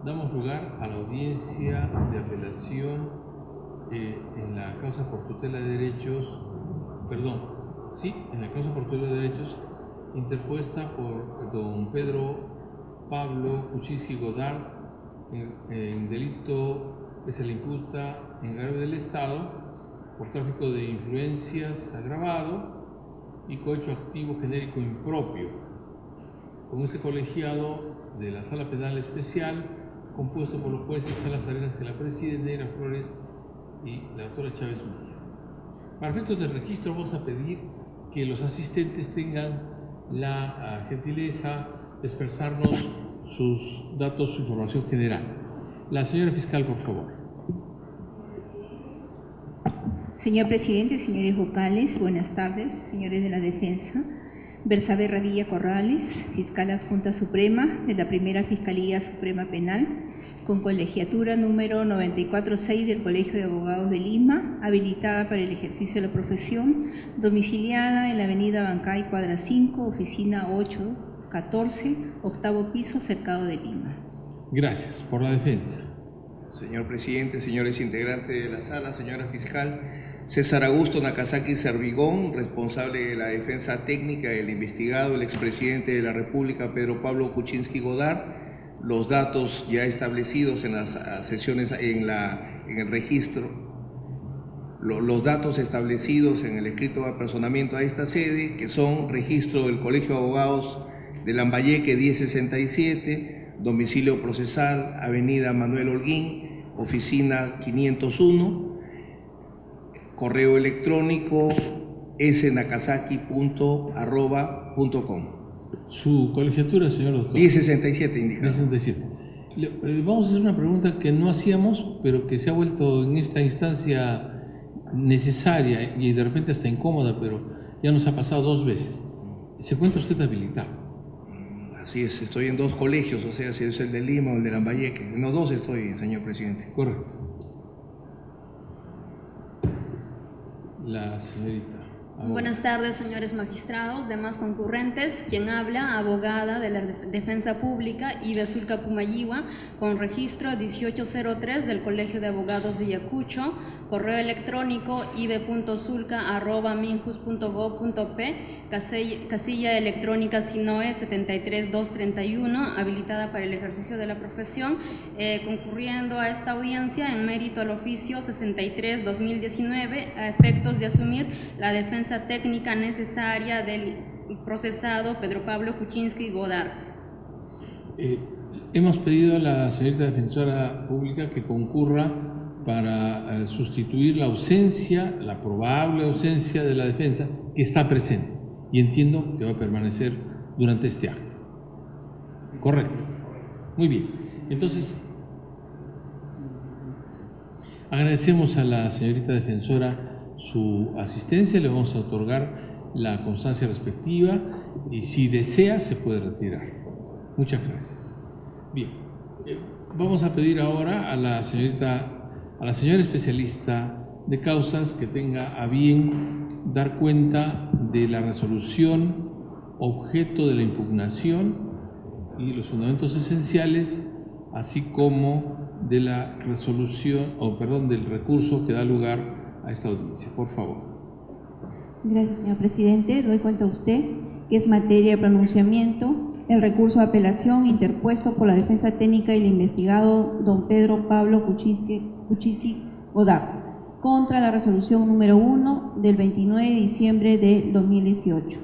Damos lugar a la audiencia de apelación en la causa por tutela de derechos, en la causa por tutela de derechos interpuesta por don Pedro Pablo Kuczynski Godard en delito que se le imputa en agravio del Estado por tráfico de influencias agravado y cohecho activo genérico impropio, con este colegiado de la Sala Penal Especial, compuesto por los jueces Salas Arenas, que la presiden, Neira Flores y la doctora Chávez Milla. Para efectos del registro vamos a pedir que los asistentes tengan la gentileza de expresarnos sus datos, su información general. La señora fiscal, por favor. Señor presidente, señores vocales, buenas tardes, señores de la defensa. Bersabe Radilla Corrales, fiscal adjunta suprema de la Primera Fiscalía Suprema Penal, con colegiatura número 946 del Colegio de Abogados de Lima, habilitada para el ejercicio de la profesión, domiciliada en la avenida Bancay, cuadra 5, oficina 814, octavo piso, Cercado de Lima. Gracias. Por la defensa. Señor presidente, señores integrantes de la sala, señora fiscal, César Augusto Nakazaki Servigón, responsable de la defensa técnica del investigado, el expresidente de la República, Pedro Pablo Kuczynski Godard. Los datos ya establecidos en las sesiones, en el registro, los datos establecidos en el escrito de apersonamiento a esta sede, que son registro del Colegio de Abogados de Lambayeque 1067, domicilio procesal, avenida Manuel Holguín, oficina 501, correo electrónico snakazaki.arroba.com. Su colegiatura, señor doctor. 1067 indicado. 1067. Vamos a hacer una pregunta que no hacíamos, pero que se ha vuelto en esta instancia necesaria y de repente hasta incómoda, pero ya nos ha pasado 2 veces. ¿Se encuentra usted habilitado? Así es, estoy en 2 colegios, o sea, si es el de Lima o el de Lambayeque. En los 2 estoy, señor presidente. Correcto. La señorita. Buenas tardes, señores magistrados, demás concurrentes. Quien habla, abogada de la Defensa Pública, Ibe Zulca Pumayiwa, con registro 1803 del Colegio de Abogados de Ayacucho, correo electrónico ibe.zulca@minjus.gov.p, casilla electrónica SINOE 73231, habilitada para el ejercicio de la profesión, concurriendo a esta audiencia en mérito al oficio 63-2019 a efectos de asumir la defensa técnica necesaria del procesado Pedro Pablo Kuczynski Godard. Hemos pedido a la señorita defensora pública que concurra para sustituir la ausencia, la probable ausencia de la defensa que está presente, y entiendo que va a permanecer durante este acto. Correcto. Muy bien. Entonces, agradecemos a la señorita defensora su asistencia, le vamos a otorgar la constancia respectiva y si desea se puede retirar. Muchas gracias. Bien, vamos a pedir ahora a la señora especialista de causas que tenga a bien dar cuenta de la resolución objeto de la impugnación y los fundamentos esenciales, así como de la resolución, del recurso que da lugar a esta audiencia. Por favor. Gracias, señor presidente. Doy cuenta a usted que es materia de pronunciamiento el recurso de apelación interpuesto por la defensa técnica y el investigado don Pedro Pablo Kuczynski Godard contra la resolución número 1 del 29 de diciembre de 2018,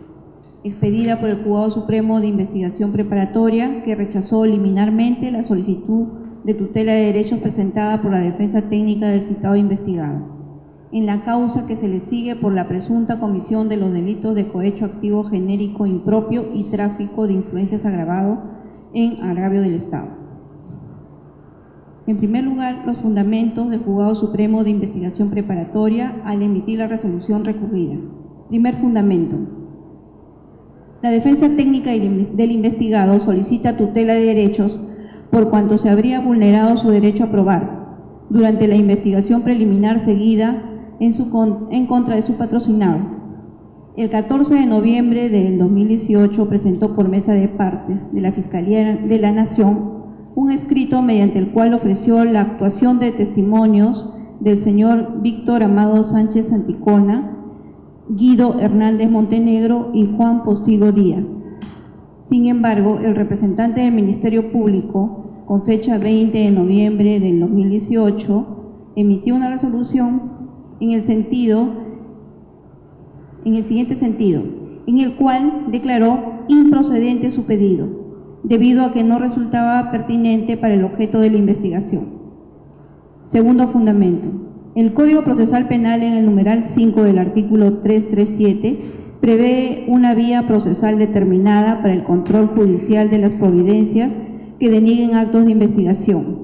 expedida por el Juzgado Supremo de Investigación Preparatoria, que rechazó liminarmente la solicitud de tutela de derechos presentada por la defensa técnica del citado investigado, en la causa que se le sigue por la presunta comisión de los delitos de cohecho activo genérico impropio y tráfico de influencias agravado en agravio del Estado. En primer lugar, los fundamentos del Juzgado Supremo de Investigación Preparatoria al emitir la resolución recurrida. Primer fundamento. La defensa técnica del investigado solicita tutela de derechos por cuanto se habría vulnerado su derecho a probar durante la investigación preliminar seguida en contra de su patrocinado. El 14 de noviembre del 2018 presentó por mesa de partes de la Fiscalía de la Nación un escrito mediante el cual ofreció la actuación de testimonios del señor Víctor Amado Sánchez Anticona, Guido Hernández Montenegro y Juan Postigo Díaz. Sin embargo, el representante del Ministerio Público, con fecha 20 de noviembre del 2018, emitió una resolución en el siguiente sentido, en el cual declaró improcedente su pedido, debido a que no resultaba pertinente para el objeto de la investigación. Segundo fundamento. El Código Procesal Penal, en el numeral 5 del artículo 337, prevé una vía procesal determinada para el control judicial de las providencias que denieguen actos de investigación,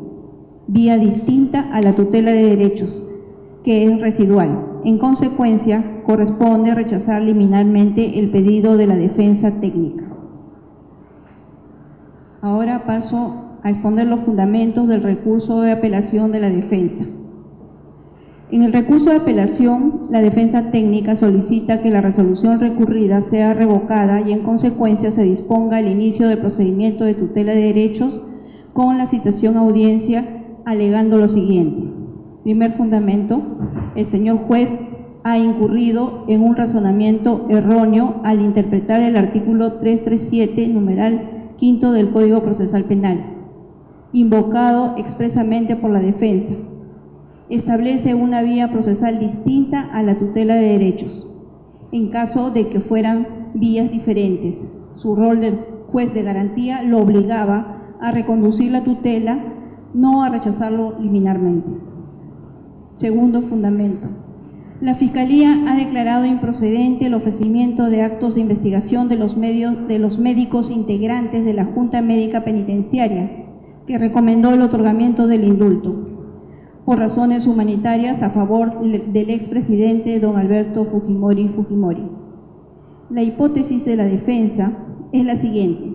vía distinta a la tutela de derechos, que es residual. En consecuencia, corresponde rechazar liminalmente el pedido de la defensa técnica. Ahora paso a exponer los fundamentos del recurso de apelación de la defensa. En el recurso de apelación, la defensa técnica solicita que la resolución recurrida sea revocada y en consecuencia se disponga el inicio del procedimiento de tutela de derechos con la citación a audiencia, alegando lo siguiente. Primer fundamento, el señor juez ha incurrido en un razonamiento erróneo al interpretar el artículo 337, numeral 5 del Código Procesal Penal, invocado expresamente por la defensa. Establece una vía procesal distinta a la tutela de derechos. En caso de que fueran vías diferentes, su rol de juez de garantía lo obligaba a reconducir la tutela, no a rechazarlo liminarmente. Segundo fundamento. La Fiscalía ha declarado improcedente el ofrecimiento de actos de investigación de los médicos integrantes de la Junta Médica Penitenciaria, que recomendó el otorgamiento del indulto, por razones humanitarias a favor del expresidente don Alberto Fujimori. La hipótesis de la defensa es la siguiente.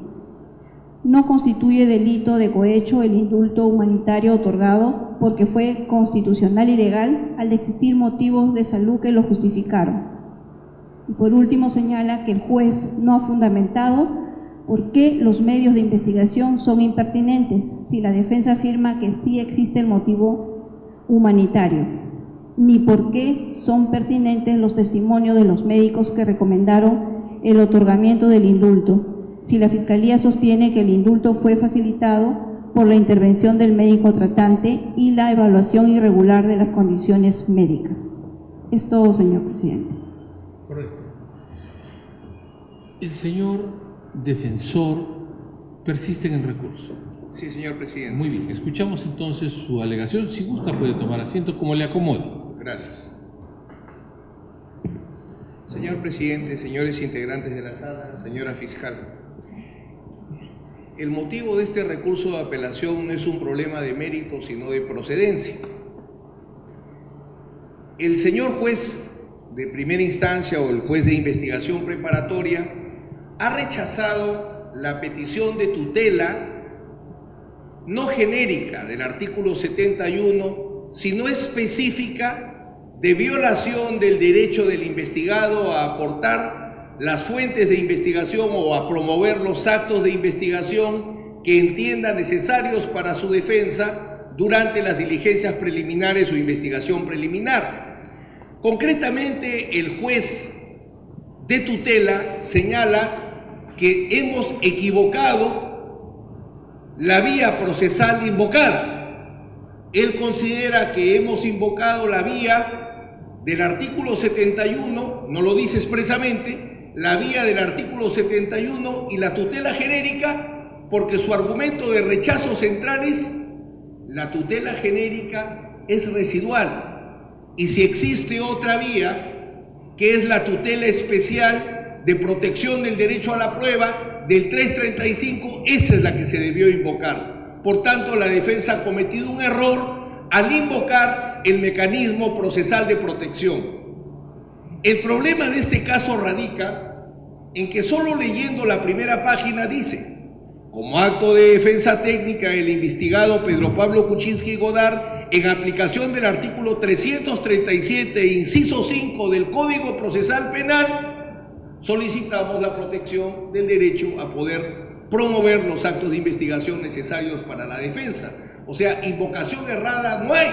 No constituye delito de cohecho el indulto humanitario otorgado porque fue constitucional y legal al existir motivos de salud que lo justificaron. Y por último señala que el juez no ha fundamentado por qué los medios de investigación son impertinentes si la defensa afirma que sí existe el motivo humanitario, ni por qué son pertinentes los testimonios de los médicos que recomendaron el otorgamiento del indulto, si la Fiscalía sostiene que el indulto fue facilitado por la intervención del médico tratante y la evaluación irregular de las condiciones médicas. Es todo, señor presidente. Correcto. El señor defensor persiste en el recurso. Sí, señor presidente. Muy bien, escuchamos entonces su alegación. Si gusta puede tomar asiento como le acomode. Gracias. Señor presidente, señores integrantes de la sala, señora fiscal. El motivo de este recurso de apelación no es un problema de mérito, sino de procedencia. El señor juez de primera instancia o el juez de investigación preparatoria ha rechazado la petición de tutela no genérica del artículo 71, sino específica de violación del derecho del investigado a aportar las fuentes de investigación o a promover los actos de investigación que entienda necesarios para su defensa durante las diligencias preliminares o investigación preliminar. Concretamente, el juez de tutela señala que hemos equivocado la vía procesal invocada. Él considera que hemos invocado la vía del artículo 71, no lo dice expresamente, la vía del artículo 71 y la tutela genérica, porque su argumento de rechazo central es la tutela genérica es residual, y si existe otra vía, que es la tutela especial de protección del derecho a la prueba del 335, esa es la que se debió invocar. Por tanto, la defensa ha cometido un error al invocar el mecanismo procesal de protección. El problema de este caso radica en que solo leyendo la primera página dice: como acto de defensa técnica, el investigado Pedro Pablo Kuczynski Godard, en aplicación del artículo 337, inciso 5 del Código Procesal Penal, solicitamos la protección del derecho a poder promover los actos de investigación necesarios para la defensa. O sea, invocación errada no hay,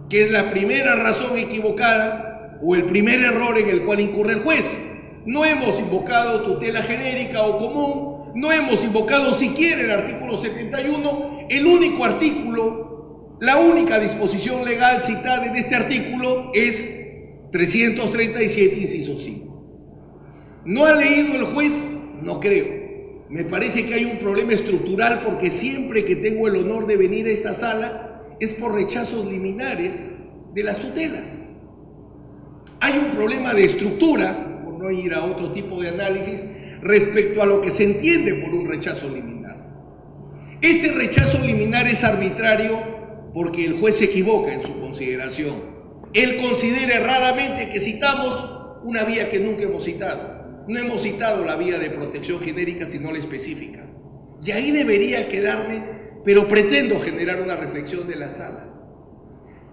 que es la primera razón equivocada o el primer error en el cual incurre el juez. No hemos invocado tutela genérica o común, no hemos invocado siquiera el artículo 71, el único artículo, la única disposición legal citada en este artículo es 337, inciso 5. ¿No ha leído el juez? No creo. Me parece que hay un problema estructural, porque siempre que tengo el honor de venir a esta sala es por rechazos liminares de las tutelas. Hay un problema de estructura, por no ir a otro tipo de análisis, respecto a lo que se entiende por un rechazo liminar. Este rechazo liminar es arbitrario porque el juez se equivoca en su consideración. Él considera erradamente que citamos una vía que nunca hemos citado. No hemos citado la vía de protección genérica, sino la específica. Y ahí debería quedarme, pero pretendo generar una reflexión de la sala.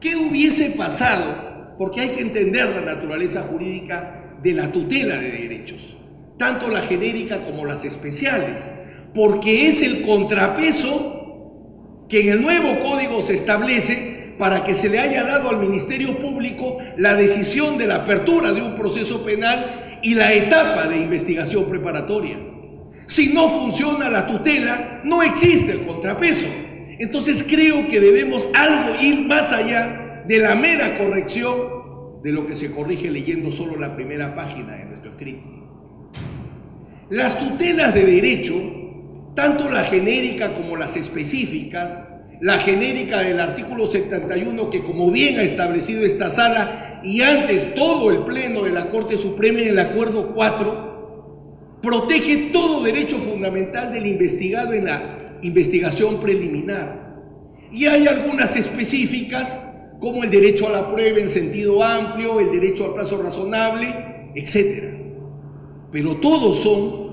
¿Qué hubiese pasado? Porque hay que entender la naturaleza jurídica de la tutela de derechos, tanto la genérica como las especiales, porque es el contrapeso que en el nuevo código se establece para que se le haya dado al Ministerio Público la decisión de la apertura de un proceso penal y la etapa de investigación preparatoria. Si no funciona la tutela, no existe el contrapeso. Entonces creo que debemos ir más allá de la mera corrección de lo que se corrige leyendo solo la primera página de nuestro escrito. Las tutelas de derecho, tanto la genérica como las específicas, la genérica del artículo 71, que como bien ha establecido esta sala y antes todo el Pleno de la Corte Suprema en el Acuerdo 4, protege todo derecho fundamental del investigado en la investigación preliminar. Y hay algunas específicas, como el derecho a la prueba en sentido amplio, el derecho al plazo razonable, etc. Pero todos son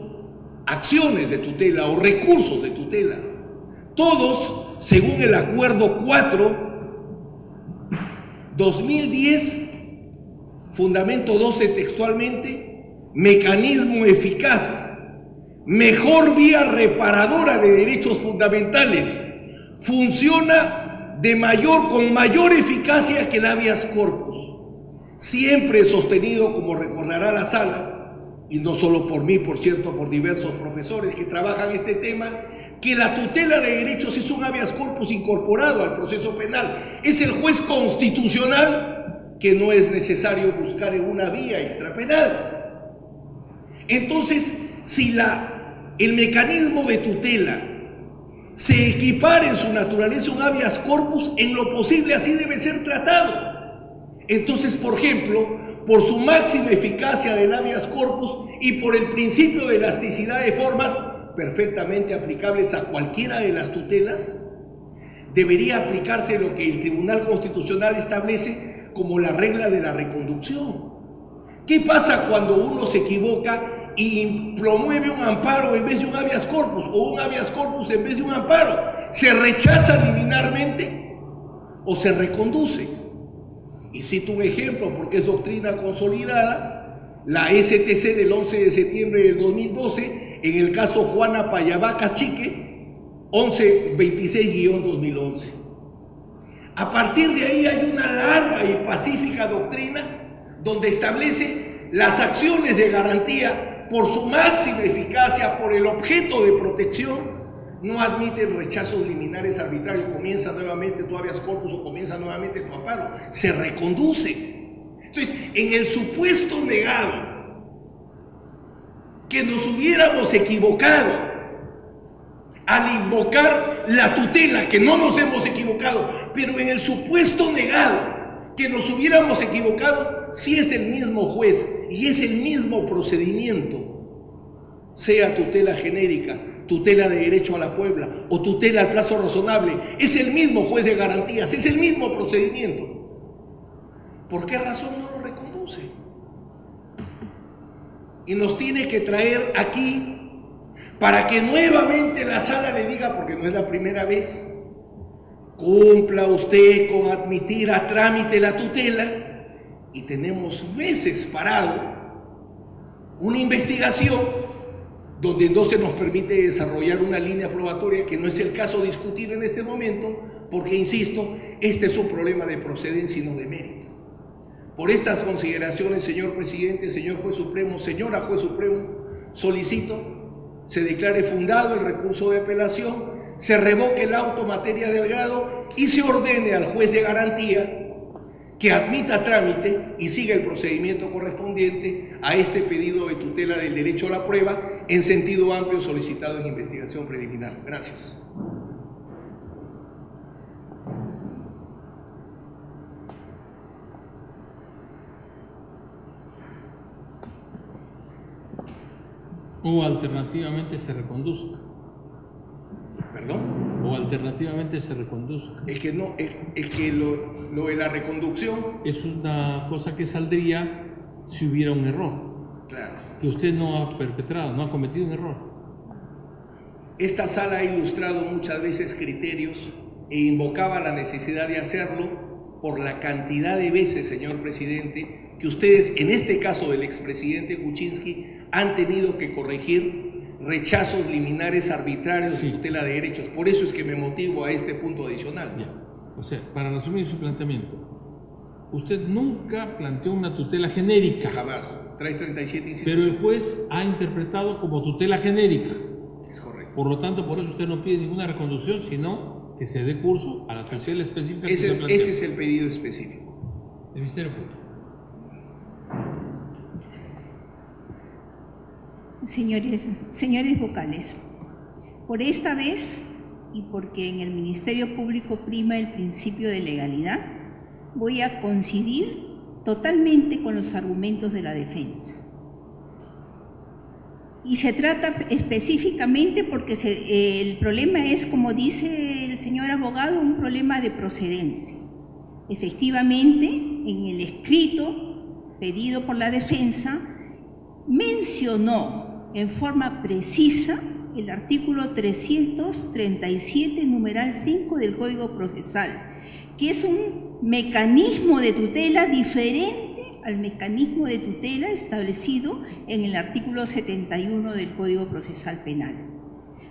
acciones de tutela o recursos de tutela. Todos, según el Acuerdo 4, 2010, fundamento 12 textualmente, mecanismo eficaz, mejor vía reparadora de derechos fundamentales, funciona con mayor eficacia que el habeas corpus. Siempre he sostenido, como recordará la sala, y no solo por mí, por cierto, por diversos profesores que trabajan este tema, que la tutela de derechos es un habeas corpus incorporado al proceso penal. Es el juez constitucional que no es necesario buscar en una vía extrapenal. Entonces, si el mecanismo de tutela se equipara en su naturaleza un habeas corpus, en lo posible así debe ser tratado. Entonces, por ejemplo, por su máxima eficacia del habeas corpus y por el principio de elasticidad de formas perfectamente aplicables a cualquiera de las tutelas, debería aplicarse lo que el Tribunal Constitucional establece como la regla de la reconducción. ¿Qué pasa cuando uno se equivoca y promueve un amparo en vez de un habeas corpus, o un habeas corpus en vez de un amparo? ¿Se rechaza liminarmente o se reconduce? Y cito un ejemplo porque es doctrina consolidada, la STC del 11 de septiembre del 2012, en el caso Juana Payabacas Chique, 1126-2011. A partir de ahí hay una larga y pacífica doctrina donde establece las acciones de garantía por su máxima eficacia, por el objeto de protección, no admiten rechazos liminares arbitrarios. Comienza nuevamente tu habeas corpus o comienza nuevamente tu amparo, se reconduce. Entonces, en el supuesto negado que nos hubiéramos equivocado al invocar la tutela, que no nos hemos equivocado, pero en el supuesto negado que nos hubiéramos equivocado, si es el mismo juez y es el mismo procedimiento, sea tutela genérica, tutela de derecho a la puebla o tutela al plazo razonable, es el mismo juez de garantías, es el mismo procedimiento. ¿Por qué razón no lo reconduce? Y nos tiene que traer aquí para que nuevamente la sala le diga, porque no es la primera vez, cumpla usted con admitir a trámite la tutela, y tenemos meses parado una investigación donde no se nos permite desarrollar una línea probatoria, que no es el caso de discutir en este momento, porque, insisto, este es un problema de procedencia y no de mérito. Por estas consideraciones, señor presidente, señor juez supremo, señora juez supremo, solicito se declare fundado el recurso de apelación, se revoque el auto materia del grado y se ordene al juez de garantía que admita trámite y siga el procedimiento correspondiente a este pedido de tutela del derecho a la prueba en sentido amplio solicitado en investigación preliminar. Gracias. O alternativamente se reconduzca. ¿Perdón? O alternativamente se reconduzca. Es que lo de la reconducción, Es una cosa que saldría si hubiera un error, claro. que usted no ha perpetrado, no ha cometido un error. Esta sala ha ilustrado muchas veces criterios e invocaba la necesidad de hacerlo por la cantidad de veces, señor presidente, que ustedes, en este caso del expresidente Kuczynski, han tenido que corregir rechazos liminares arbitrarios de tutela de derechos. Por eso es que me motivo a este punto adicional. Ya. O sea, para resumir su planteamiento, usted nunca planteó una tutela genérica, Jamás. Traes 37 incisos. pero el juez ha interpretado como tutela genérica. Es correcto. Por lo tanto, por eso usted no pide ninguna reconducción, sino que se dé curso a la tutela específica que Ese usted planteó. es el pedido específico. El Ministerio Público. Señores vocales, por esta vez y porque en el Ministerio Público prima el principio de legalidad, voy a coincidir totalmente con los argumentos de la defensa. Y se trata específicamente porque el problema es, como dice el señor abogado, un problema de procedencia. Efectivamente, en el escrito pedido por la defensa, mencionó en forma precisa el artículo 337, numeral 5 del Código Procesal, que es un mecanismo de tutela diferente al mecanismo de tutela establecido en el artículo 71 del Código Procesal Penal.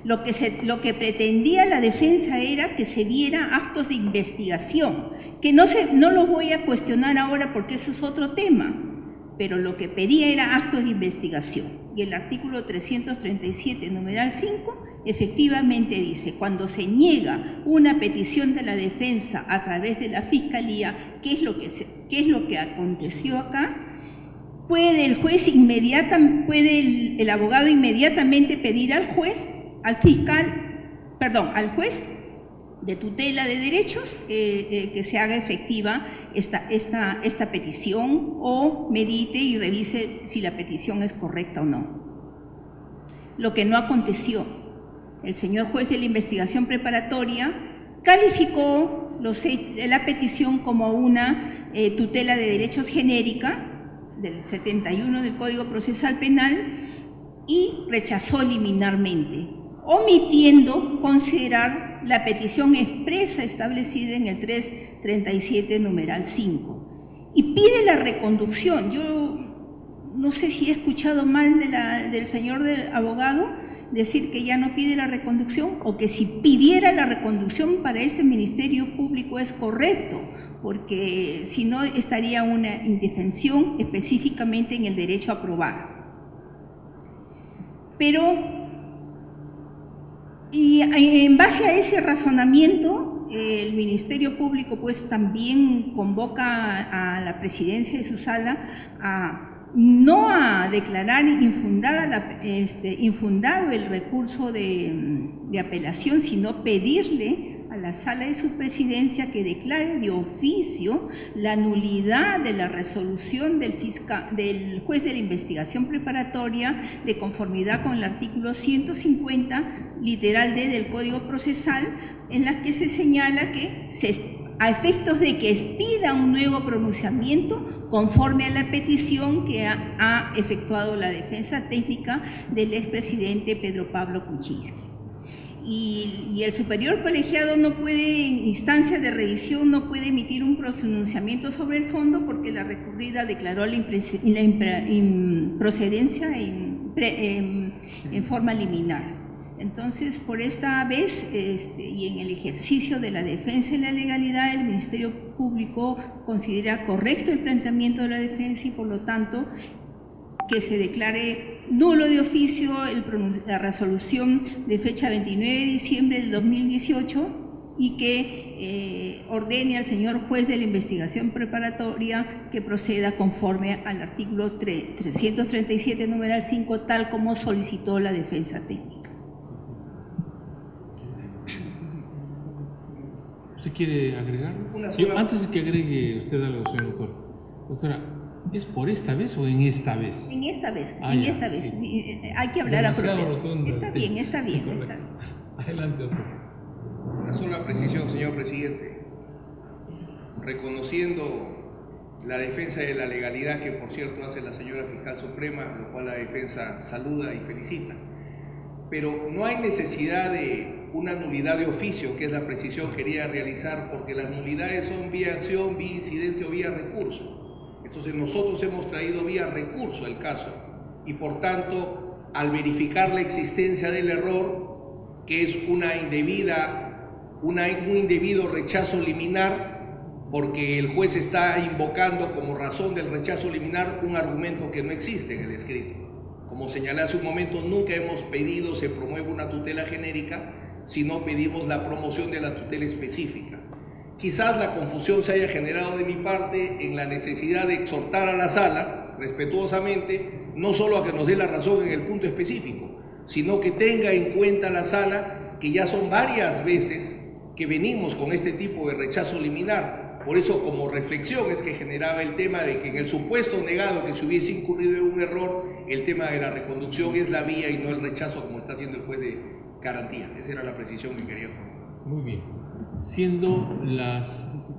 Lo que pretendía la defensa era que se viera actos de investigación, que no los voy a cuestionar ahora porque eso es otro tema, pero lo que pedía era actos de investigación. Y el artículo 337, numeral 5, efectivamente dice, cuando se niega una petición de la defensa a través de la Fiscalía, ¿qué es lo que aconteció acá? Puede el abogado inmediatamente pedir al juez de tutela de derechos que se haga efectiva esta petición o medite y revise si la petición es correcta o no. Lo que no aconteció, el señor juez de la investigación preparatoria calificó la petición como una tutela de derechos genérica del 71 del Código Procesal Penal y rechazó liminarmente, omitiendo considerar la petición expresa establecida en el 337, numeral 5. Y pide la reconducción. Yo no sé si he escuchado mal del señor abogado decir que ya no pide la reconducción, o que si pidiera la reconducción para este Ministerio Público es correcto, porque si no estaría una indefensión específicamente en el derecho a probar. Pero y en base a ese razonamiento, el Ministerio Público pues también convoca a la presidencia de su sala no a declarar infundado el recurso de apelación, sino pedirle a la sala de su presidencia que declare de oficio la nulidad de la resolución del juez de la investigación preparatoria de conformidad con el artículo 150, literal D del Código Procesal, en la que se señala que a efectos de que expida un nuevo pronunciamiento conforme a la petición que ha efectuado la defensa técnica del expresidente Pedro Pablo Kuczynski. Y el superior colegiado no puede, en instancia de revisión, no puede emitir un pronunciamiento sobre el fondo porque la recurrida declaró la improcedencia en forma liminar. Entonces, por esta vez y en el ejercicio de la defensa y la legalidad, el Ministerio Público considera correcto el planteamiento de la defensa y, por lo tanto, que se declare nulo de oficio la resolución de fecha 29 de diciembre del 2018 y que ordene al señor juez de la investigación preparatoria que proceda conforme al artículo 337, numeral 5, tal como solicitó la defensa técnica. ¿Usted quiere agregar? Antes de que agregue usted algo, señor doctor. Doctora, ¿es por esta vez o en esta vez? En esta vez, Sí. Hay que hablar a Demasiado rotundo. Está bien. Adelante, doctor. Una sola precisión, señor presidente. Reconociendo la defensa de la legalidad que, por cierto, hace la señora Fiscal Suprema, lo cual la defensa saluda y felicita. Pero no hay necesidad de una nulidad de oficio, que es la precisión que quería realizar, porque las nulidades son vía acción, vía incidente o vía recurso. Entonces nosotros hemos traído vía recurso el caso y, por tanto, al verificar la existencia del error, que es un indebido rechazo liminar, porque el juez está invocando como razón del rechazo liminar un argumento que no existe en el escrito. Como señalé hace un momento, nunca hemos pedido se promueva una tutela genérica, sino pedimos la promoción de la tutela específica. Quizás la confusión se haya generado de mi parte en la necesidad de exhortar a la sala, respetuosamente, no solo a que nos dé la razón en el punto específico, sino que tenga en cuenta la sala que ya son varias veces que venimos con este tipo de rechazo liminar. Por eso, como reflexión, es que generaba el tema de que en el supuesto negado que se hubiese incurrido en un error, el tema de la reconducción es la vía y no el rechazo, como está haciendo el juez de garantía. Esa era la precisión que quería formar. Muy bien. Siendo las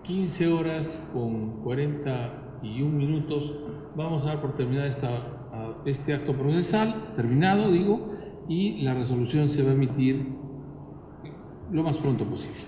15 horas con 41 minutos, vamos a dar por terminada este acto procesal, terminado, digo, y la resolución se va a emitir lo más pronto posible.